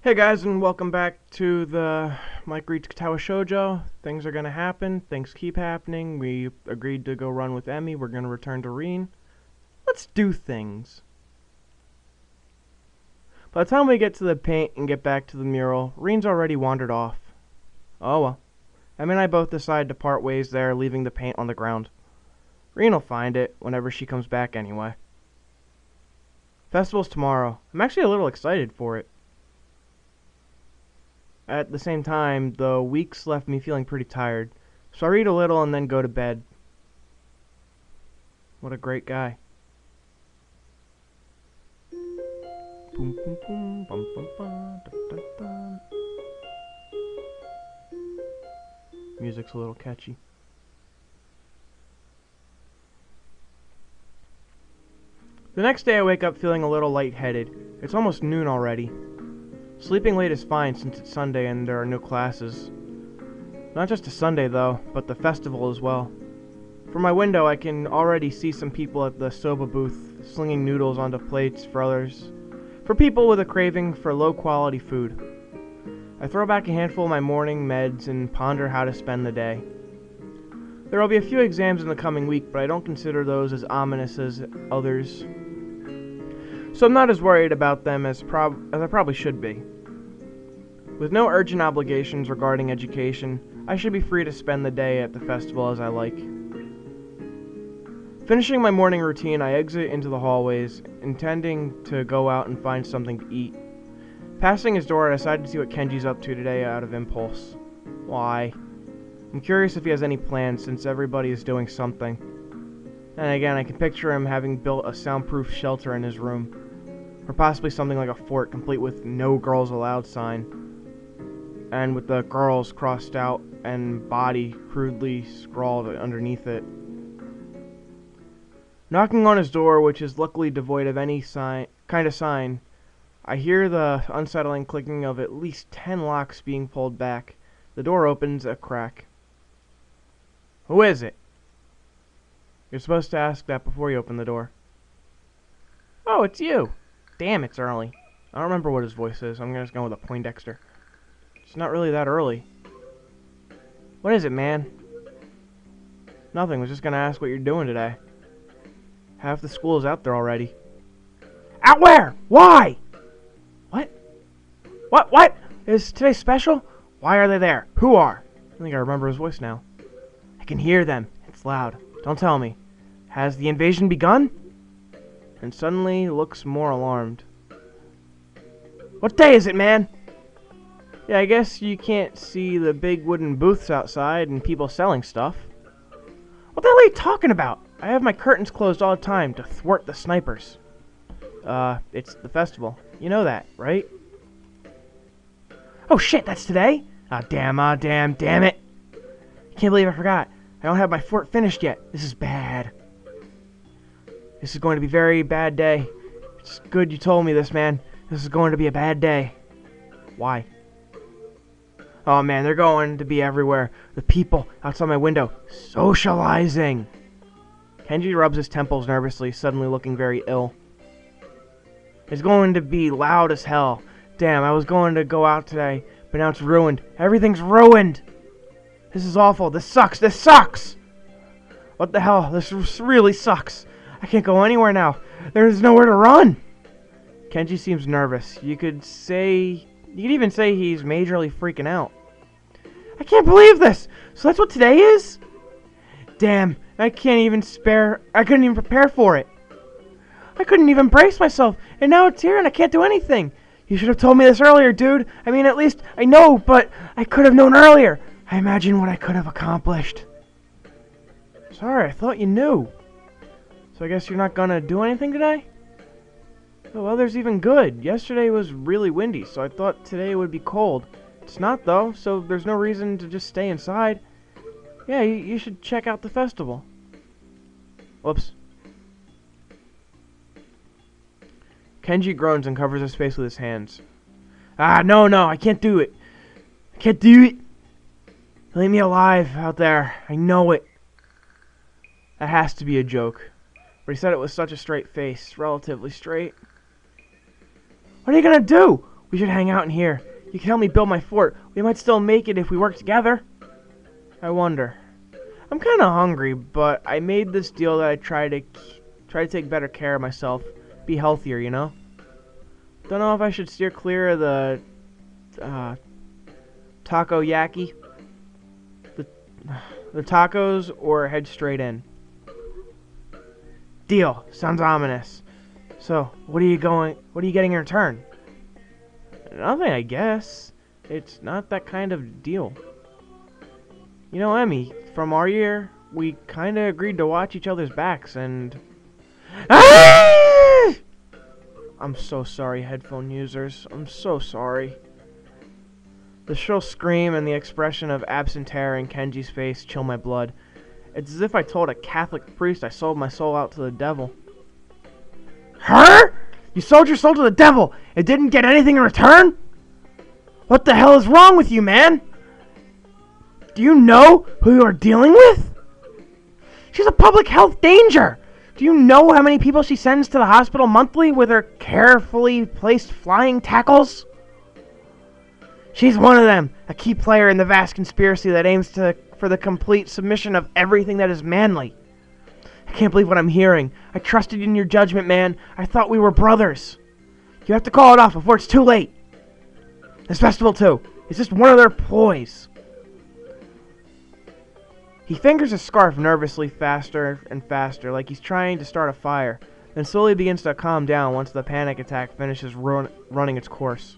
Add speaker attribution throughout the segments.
Speaker 1: Hey guys, and welcome back to the Mike Reed's Katawa Shoujo. Things are gonna happen. Things keep happening. We agreed to go run with Emmy. We're gonna return to Reen. Let's do things. By the time we get to the paint and get back to the mural, Reen's already wandered off. Oh well. Emmy and I both decide to part ways there, leaving the paint on the ground. Reen will find it whenever she comes back anyway. Festival's tomorrow. I'm actually a little excited for it. At the same time, the weeks left me feeling pretty tired, so I read a little and then go to bed. What a great guy. Boom, boom, boom, bum, bum, bum, dun, dun, dun. Music's a little catchy. The next day I wake up feeling a little lightheaded. It's almost noon already. Sleeping late is fine since it's Sunday and there are no classes. Not just a Sunday though, but the festival as well. From my window I can already see some people at the soba booth slinging noodles onto plates for others. For people with a craving for low quality food. I throw back a handful of my morning meds and ponder how to spend the day. There will be a few exams in the coming week, but I don't consider those as ominous as others. So I'm not as worried about them as I probably should be. With no urgent obligations regarding education, I should be free to spend the day at the festival as I like. Finishing my morning routine, I exit into the hallways, intending to go out and find something to eat. Passing his door, I decide to see what Kenji's up to today out of impulse. Why? I'm curious if he has any plans since everybody is doing something. And again, I can picture him having built a soundproof shelter in his room. Or possibly something like a fort complete with no girls allowed sign. And with the girls crossed out and body crudely scrawled underneath it. Knocking on his door, which is luckily devoid of any kind of sign, I hear the unsettling clicking of at least 10 locks being pulled back. The door opens a crack. Who is it? You're supposed to ask that before you open the door. Oh, it's you. Damn, it's early. I don't remember what his voice is. I'm just going with a Poindexter. It's not really that early. What is it, man? Nothing. Was just gonna ask what you're doing today. Half the school is out there already. Out where? Why? What? What? Is today special? Why are they there? Who are? I think I remember his voice now. I can hear them. It's loud. Don't tell me. Has the invasion begun? And suddenly looks more alarmed. What day is it, man? Yeah, I guess you can't see the big wooden booths outside and people selling stuff. What the hell are you talking about? I have my curtains closed all the time to thwart the snipers. It's the festival. You know that, right? Oh shit, that's today? Damn it. I can't believe I forgot. I don't have my fort finished yet. This is bad. This is going to be a very bad day. It's good you told me this, man. This is going to be a bad day. Why? Oh man, they're going to be everywhere. The people outside my window, socializing. Kenji rubs his temples nervously, suddenly looking very ill. It's going to be loud as hell. Damn, I was going to go out today, but now it's ruined. Everything's ruined. This is awful. This sucks. This sucks. What the hell? This really sucks. I can't go anywhere now. There's nowhere to run. Kenji seems nervous. You could even say he's majorly freaking out. I can't believe this. So that's what today is? Damn, I couldn't even prepare for it. I couldn't even brace myself, and now it's here and I can't do anything. You should have told me this earlier, dude. I mean, at least I know, but I could have known earlier. I imagine what I could have accomplished. Sorry, I thought you knew. So I guess you're not gonna do anything today? The weather's even good. Yesterday was really windy, so I thought today would be cold. It's not though, so there's no reason to just stay inside. Yeah, you should check out the festival. Whoops. Kenji groans and covers his face with his hands. No, I can't do it. I can't do it. Leave me alive out there. I know it. That has to be a joke. But he said it with such a straight face. Relatively straight. What are you gonna do? We should hang out in here. You can help me build my fort. We might still make it if we work together. I wonder. I'm kind of hungry, but I made this deal that I try to take better care of myself. Be healthier, you know? Don't know if I should steer clear of the takoyaki, the tacos, or head straight in. Deal. Sounds ominous. So, what are you getting in return? Nothing, I guess. It's not that kind of deal. You know, Emmy, from our year, we kinda agreed to watch each other's backs and... Ah! I'm so sorry, headphone users. I'm so sorry. The shrill scream and the expression of absent terror in Kenji's face chill my blood. It's as if I told a Catholic priest I sold my soul out to the devil. Her? You sold your soul to the devil and didn't get anything in return? What the hell is wrong with you, man? Do you know who you are dealing with? She's a public health danger. Do you know how many people she sends to the hospital monthly with her carefully placed flying tackles? She's one of them, a key player in the vast conspiracy that aims for the complete submission of everything that is manly. I can't believe what I'm hearing. I trusted in your judgment, man. I thought we were brothers. You have to call it off before it's too late. This festival, too. It's just one of their ploys. He fingers his scarf nervously faster and faster, like he's trying to start a fire, then slowly begins to calm down once the panic attack finishes running its course.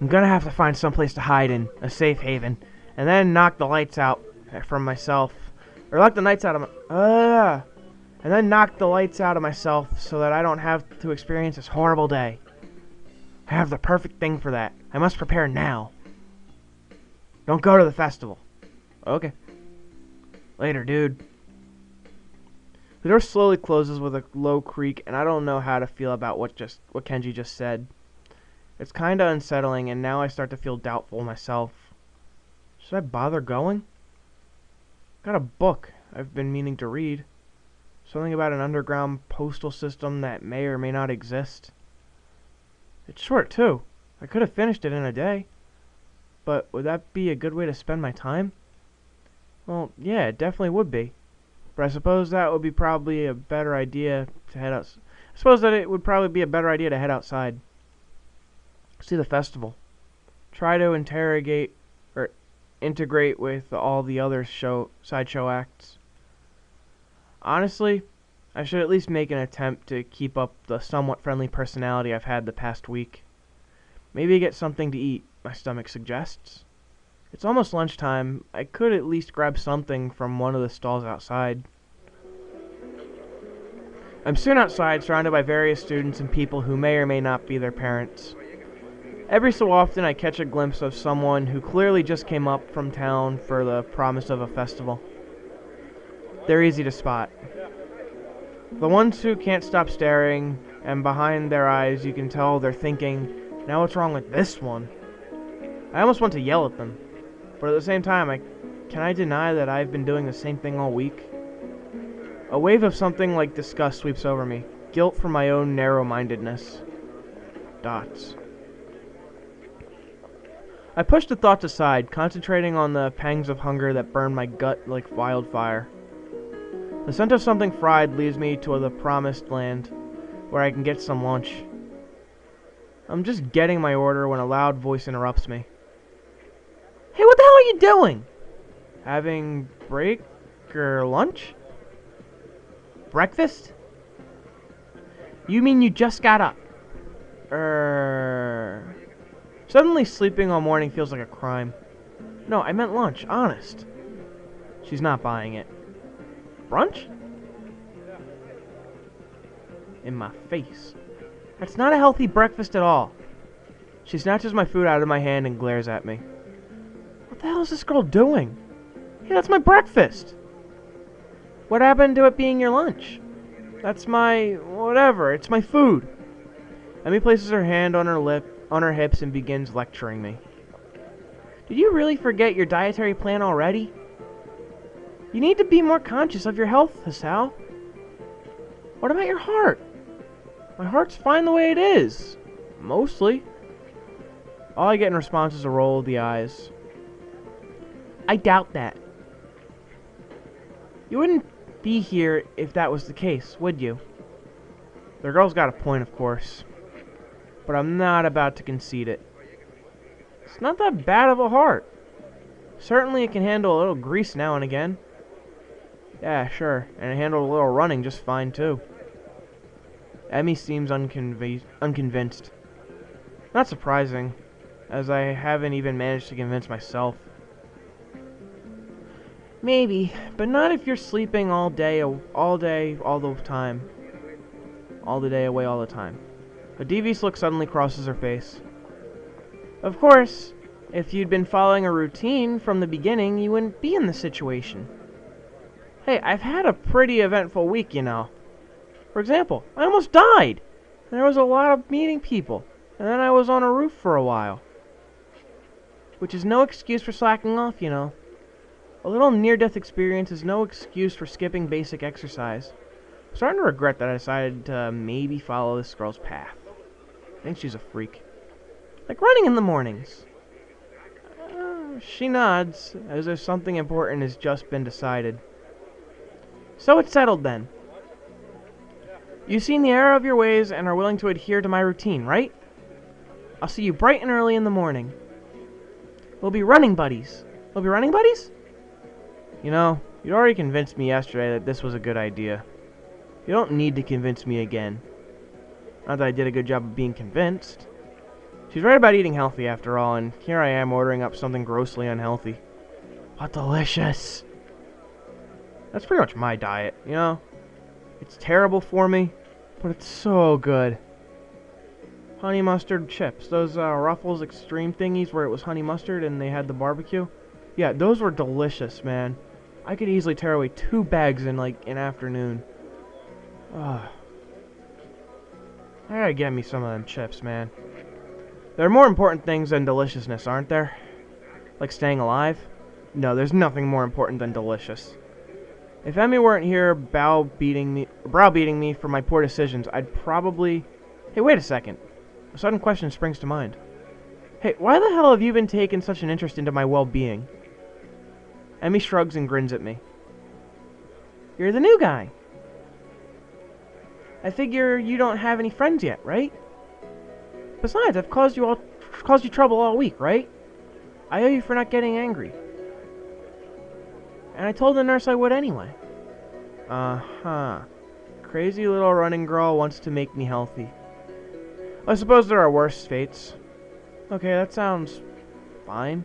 Speaker 1: I'm gonna have to find someplace to hide in, a safe haven, and then knock the lights out from myself. Or knock the lights out of my... and then knock the lights out of myself so that I don't have to experience this horrible day. I have the perfect thing for that. I must prepare now. Don't go to the festival. Okay. Later, dude. The door slowly closes with a low creak, and I don't know how to feel about what Kenji just said. It's kinda unsettling, and now I start to feel doubtful myself. Should I bother going? Got a book I've been meaning to read. Something about an underground postal system that may or may not exist. It's short, too. I could have finished it in a day. But would that be a good way to spend my time? Well, yeah, it definitely would be. But I suppose that would be probably a better idea to head out. I suppose that it would probably be a better idea to head outside. See the festival. Try to integrate with all the other sideshow acts. Honestly, I should at least make an attempt to keep up the somewhat friendly personality I've had the past week. Maybe get something to eat, my stomach suggests. It's almost lunchtime. I could at least grab something from one of the stalls outside. I'm soon outside, surrounded by various students and people who may or may not be their parents. Every so often I catch a glimpse of someone who clearly just came up from town for the promise of a festival. They're easy to spot. The ones who can't stop staring, and behind their eyes you can tell they're thinking, now what's wrong with this one? I almost want to yell at them, but at the same time, can I deny that I've been doing the same thing all week? A wave of something like disgust sweeps over me, guilt for my own narrow-mindedness. Dots. I push the thoughts aside, concentrating on the pangs of hunger that burn my gut like wildfire. The scent of something fried leads me to the promised land, where I can get some lunch. I'm just getting my order when a loud voice interrupts me. Hey, what the hell are you doing? Having break or lunch? Breakfast? You mean you just got up? Suddenly sleeping all morning feels like a crime. No, I meant lunch, honest. She's not buying it. Brunch? In my face. That's not a healthy breakfast at all. She snatches my food out of my hand and glares at me. What the hell is this girl doing? Hey, that's my breakfast. What happened to it being your lunch? That's my... whatever. It's my food. Emmy places her hand on her hips and begins lecturing me. Did you really forget your dietary plan already? You need to be more conscious of your health, Hasao. What about your heart? My heart's fine the way it is. Mostly. All I get in response is a roll of the eyes. I doubt that. You wouldn't be here if that was the case, would you? The girl's got a point, of course. But I'm not about to concede it. It's not that bad of a heart. Certainly it can handle a little grease now and again. Yeah, sure. And it handled a little running just fine, too. Emmy seems unconvinced. Not surprising, as I haven't even managed to convince myself. Maybe, but not if you're sleeping all day, all the time. All the day away all the time. A devious look suddenly crosses her face. Of course, if you'd been following a routine from the beginning, you wouldn't be in this situation. Hey, I've had a pretty eventful week, you know. For example, I almost died. And there was a lot of meeting people. And then I was on a roof for a while. Which is no excuse for slacking off, you know. A little near-death experience is no excuse for skipping basic exercise. I'm starting to regret that I decided to maybe follow this girl's path. I think she's a freak. Like running in the mornings. She nods, as if something important has just been decided. So it's settled then. You've seen the error of your ways and are willing to adhere to my routine, right? I'll see you bright and early in the morning. We'll be running buddies. We'll be running buddies? You know, you'd already convinced me yesterday that this was a good idea. You don't need to convince me again. Not that I did a good job of being convinced. She's right about eating healthy after all, and here I am ordering up something grossly unhealthy. What delicious! That's pretty much my diet, you know? It's terrible for me, but it's so good. Honey mustard chips. Those Ruffles Extreme thingies where it was honey mustard and they had the barbecue. Yeah, those were delicious, man. I could easily tear away 2 bags in, like, an afternoon. Ugh. I gotta get me some of them chips, man. There are more important things than deliciousness, aren't there? Like staying alive? No, there's nothing more important than delicious. If Emmy weren't here browbeating me for my poor decisions, I'd probably... Hey, wait a second. A sudden question springs to mind. Hey, why the hell have you been taking such an interest into my well-being? Emmy shrugs and grins at me. You're the new guy. I figure you don't have any friends yet, right? Besides, I've caused you trouble all week, right? I owe you for not getting angry. And I told the nurse I would anyway. Uh-huh. Crazy little running girl wants to make me healthy. I suppose there are worse fates. Okay, that sounds fine.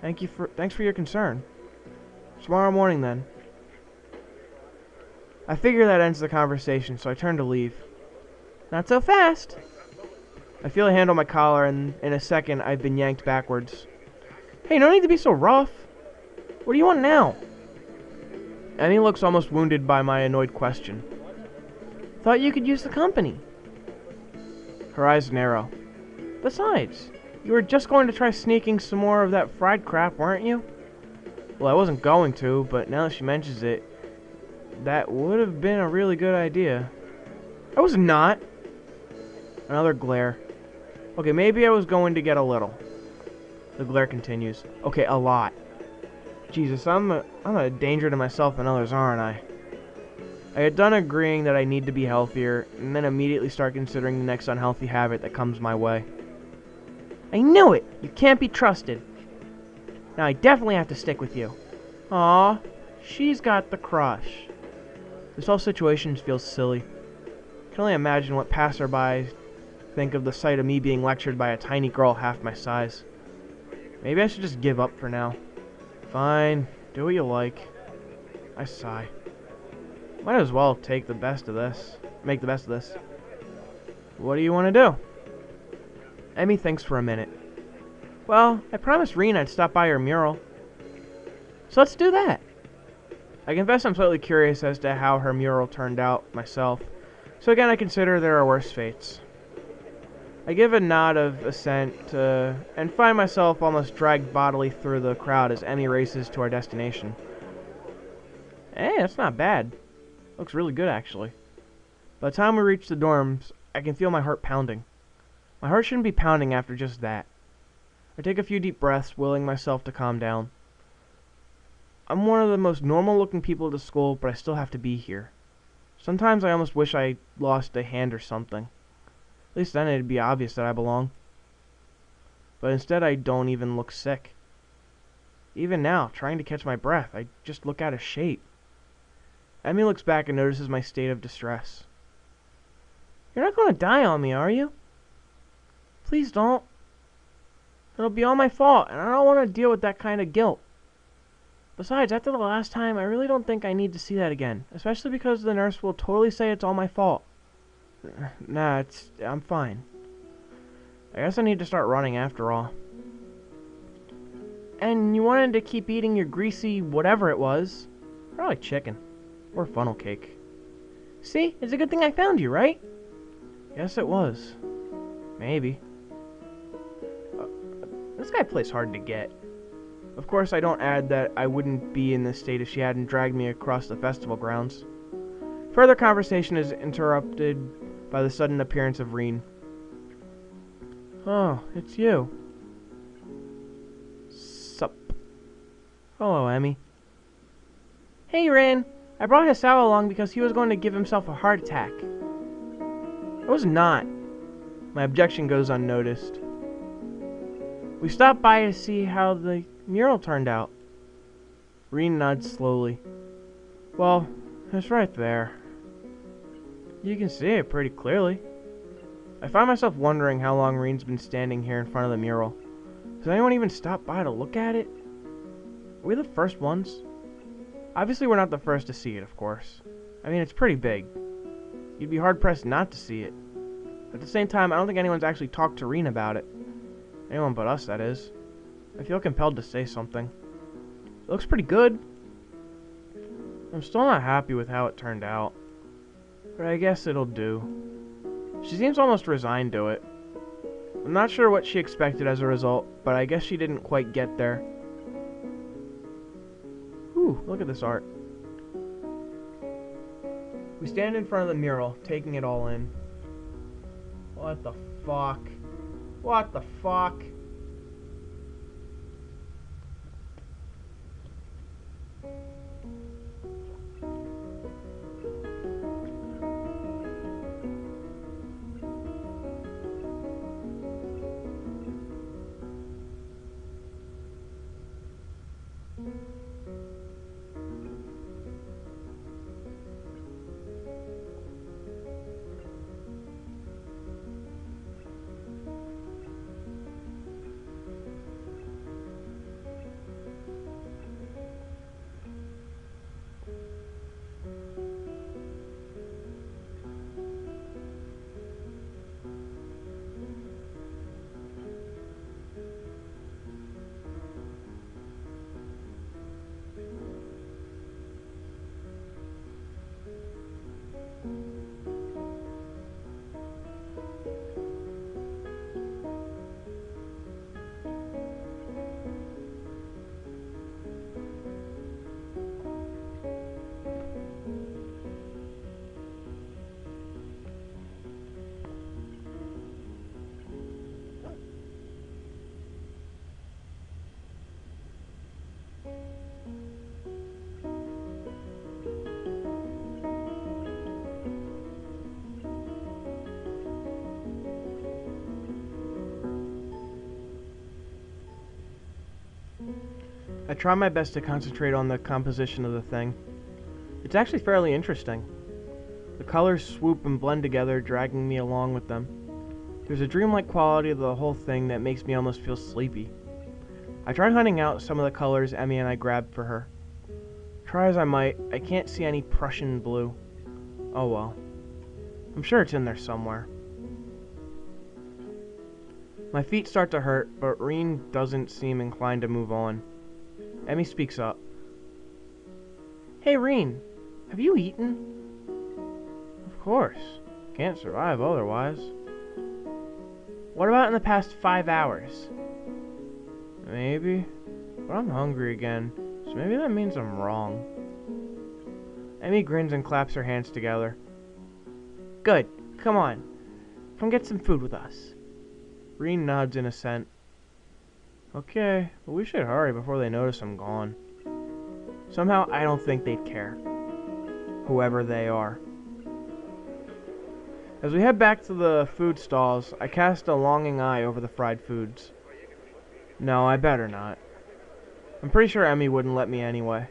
Speaker 1: Thanks for your concern. Tomorrow morning, then. I figure that ends the conversation, so I turn to leave. Not so fast. I feel a hand on my collar, and in a second, I've been yanked backwards. Hey, no need to be so rough. What do you want now? Annie looks almost wounded by my annoyed question. Thought you could use the company. Her eyes narrow. Besides, you were just going to try sneaking some more of that fried crap, weren't you? Well, I wasn't going to, but now that she mentions it, that would have been a really good idea. I was not. Another glare. Okay, maybe I was going to get a little. The glare continues. Okay, a lot. Jesus, I'm a danger to myself and others, aren't I? I had done agreeing that I need to be healthier, and then immediately start considering the next unhealthy habit that comes my way. I knew it! You can't be trusted. Now I definitely have to stick with you. Aw, she's got the crush. This whole situation feels silly. I can only imagine what passerbys think of the sight of me being lectured by a tiny girl half my size. Maybe I should just give up for now. Fine, do what you like. I sigh. Might as well make the best of this. What do you want to do? Emmy thinks for a minute. Well, I promised Reen I'd stop by her mural. So let's do that. I confess I'm slightly curious as to how her mural turned out myself. So again, I consider there are worse fates. I give a nod of assent and find myself almost dragged bodily through the crowd as Emmy races to our destination. Hey, that's not bad. Looks really good, actually. By the time we reach the dorms, I can feel my heart pounding. My heart shouldn't be pounding after just that. I take a few deep breaths, willing myself to calm down. I'm one of the most normal-looking people at the school, but I still have to be here. Sometimes I almost wish I lost a hand or something. At least then it'd be obvious that I belong. But instead I don't even look sick. Even now, trying to catch my breath, I just look out of shape. Emmy looks back and notices my state of distress. You're not going to die on me, are you? Please don't. It'll be all my fault, and I don't want to deal with that kind of guilt. Besides, after the last time, I really don't think I need to see that again, especially because the nurse will totally say it's all my fault. Nah, I'm fine. I guess I need to start running after all. And you wanted to keep eating your greasy whatever it was. Probably chicken. Or funnel cake. See? It's a good thing I found you, right? Yes, it was. Maybe. This guy plays hard to get. Of course, I don't add that I wouldn't be in this state if she hadn't dragged me across the festival grounds. Further conversation is interrupted by the sudden appearance of Reen. Oh, it's you. Sup. Hello, Emmy. Hey, Reen. I brought Hisawa along because he was going to give himself a heart attack. I was not. My objection goes unnoticed. We stopped by to see how the mural turned out. Reen nods slowly. Well, it's right there. You can see it pretty clearly. I find myself wondering how long Reen's been standing here in front of the mural. Has anyone even stopped by to look at it? Are we the first ones? Obviously we're not the first to see it, of course. I mean, it's pretty big. You'd be hard-pressed not to see it. At the same time, I don't think anyone's actually talked to Reen about it. Anyone but us, that is. I feel compelled to say something. It looks pretty good. I'm still not happy with how it turned out. But I guess it'll do. She seems almost resigned to it. I'm not sure what she expected as a result, but I guess she didn't quite get there. Ooh, look at this art. We stand in front of the mural, taking it all in. What the fuck? What the fuck? I try my best to concentrate on the composition of the thing. It's actually fairly interesting. The colors swoop and blend together, dragging me along with them. There's a dreamlike quality to the whole thing that makes me almost feel sleepy. I tried hunting out some of the colors Emmy and I grabbed for her. Try as I might, I can't see any Prussian blue. Oh well. I'm sure it's in there somewhere. My feet start to hurt, but Reen doesn't seem inclined to move on. Emmy speaks up. Hey Reen, have you eaten? Of course. Can't survive otherwise. What about in the past 5 hours? Maybe. But I'm hungry again, so maybe that means I'm wrong. Emmy grins and claps her hands together. Good. Come on. Come get some food with us. Reen nods in assent. Okay, but we should hurry before they notice I'm gone. Somehow, I don't think they'd care. Whoever they are. As we head back to the food stalls, I cast a longing eye over the fried foods. No, I better not. I'm pretty sure Emmy wouldn't let me anyway.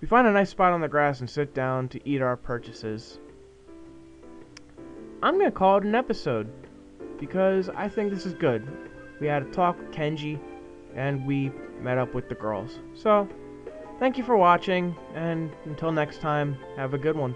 Speaker 1: We find a nice spot on the grass and sit down to eat our purchases. I'm gonna call it an episode, because I think this is good. We had a talk with Kenji, and we met up with the girls. So, thank you for watching, and until next time, have a good one.